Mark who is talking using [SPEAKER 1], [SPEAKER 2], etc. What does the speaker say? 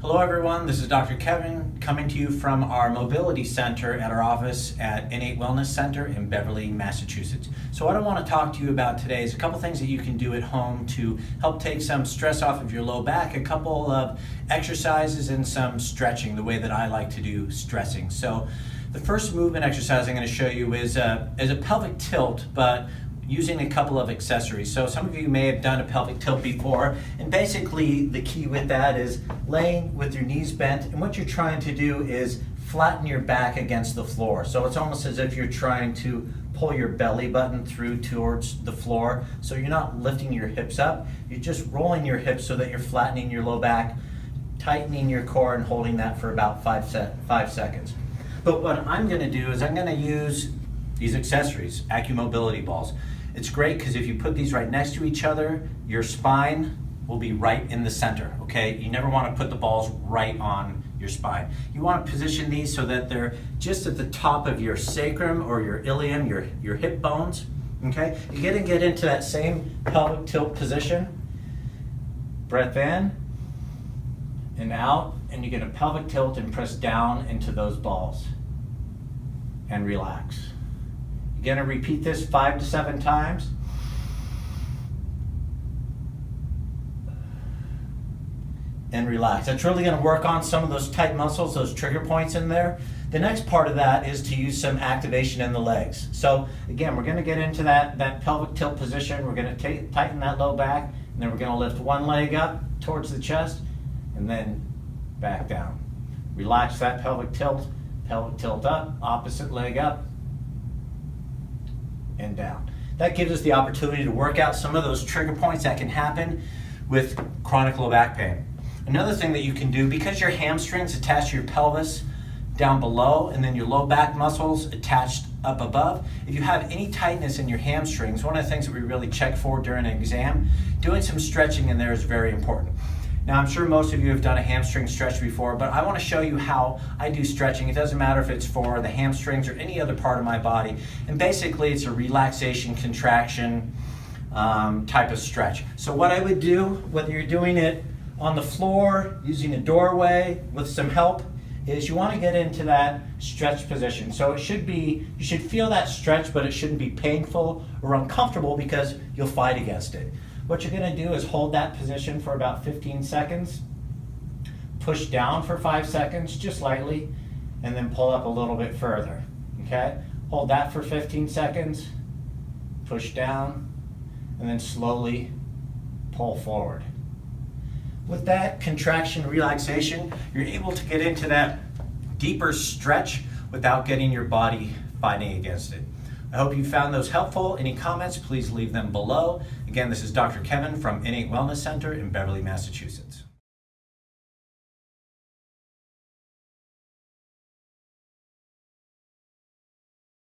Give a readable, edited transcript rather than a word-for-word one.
[SPEAKER 1] Hello everyone, this is Dr. Kevin coming to you from our mobility center at our office at N8 Wellness Center in Beverly, Massachusetts. So what I want to talk to you about today is a couple things that you can do at home to help take some stress off of your low back, a couple of exercises and some stretching, the way that I like to do stressing. So the first movement exercise I'm going to show you is a pelvic tilt, but using a couple of accessories. So some of you may have done a pelvic tilt before, and basically the key with that is laying with your knees bent, and what you're trying to do is flatten your back against the floor. So it's almost as if you're trying to pull your belly button through towards the floor. So you're not lifting your hips up, you're just rolling your hips so that you're flattening your low back, tightening your core, and holding that for about 5 seconds. But what I'm going to do is I'm going to use these accessories, AccuMobility balls. It's great because if you put these right next to each other, your spine will be right in the center, okay? You never want to put the balls right on your spine. You want to position these so that they're just at the top of your sacrum or your ilium, your hip bones, okay? You're going to get into that same pelvic tilt position. Breath in and out, and you're going to pelvic tilt and press down into those balls and relax. You're going to repeat this 5 to 7 times. And relax. That's really going to work on some of those tight muscles, those trigger points in there. The next part of that is to use some activation in the legs. So again, we're going to get into that pelvic tilt position. We're going to tighten that low back, and then we're going to lift one leg up towards the chest, and then back down. Relax that pelvic tilt up, opposite leg up, and down. That gives us the opportunity to work out some of those trigger points that can happen with chronic low back pain. Another thing that you can do, because your hamstrings attach to your pelvis down below and then your low back muscles attached up above, if you have any tightness in your hamstrings, one of the things that we really check for during an exam, doing some stretching in there is very important. Now, I'm sure most of you have done a hamstring stretch before, but I want to show you how I do stretching. It doesn't matter if it's for the hamstrings or any other part of my body. And basically, it's a relaxation, contraction type of stretch. So what I would do, whether you're doing it on the floor, using a doorway with some help, is you want to get into that stretch position. So it should be, you should feel that stretch, but it shouldn't be painful or uncomfortable because you'll fight against it. What you're going to do is hold that position for about 15 seconds, push down for 5 seconds, just lightly, and then pull up a little bit further, okay? Hold that for 15 seconds, push down, and then slowly pull forward. With that contraction relaxation, you're able to get into that deeper stretch without getting your body fighting against it. I hope you found those helpful. Any comments, please leave them below. Again, this is Dr. Kevin from N8 Wellness Center in Beverly, Massachusetts.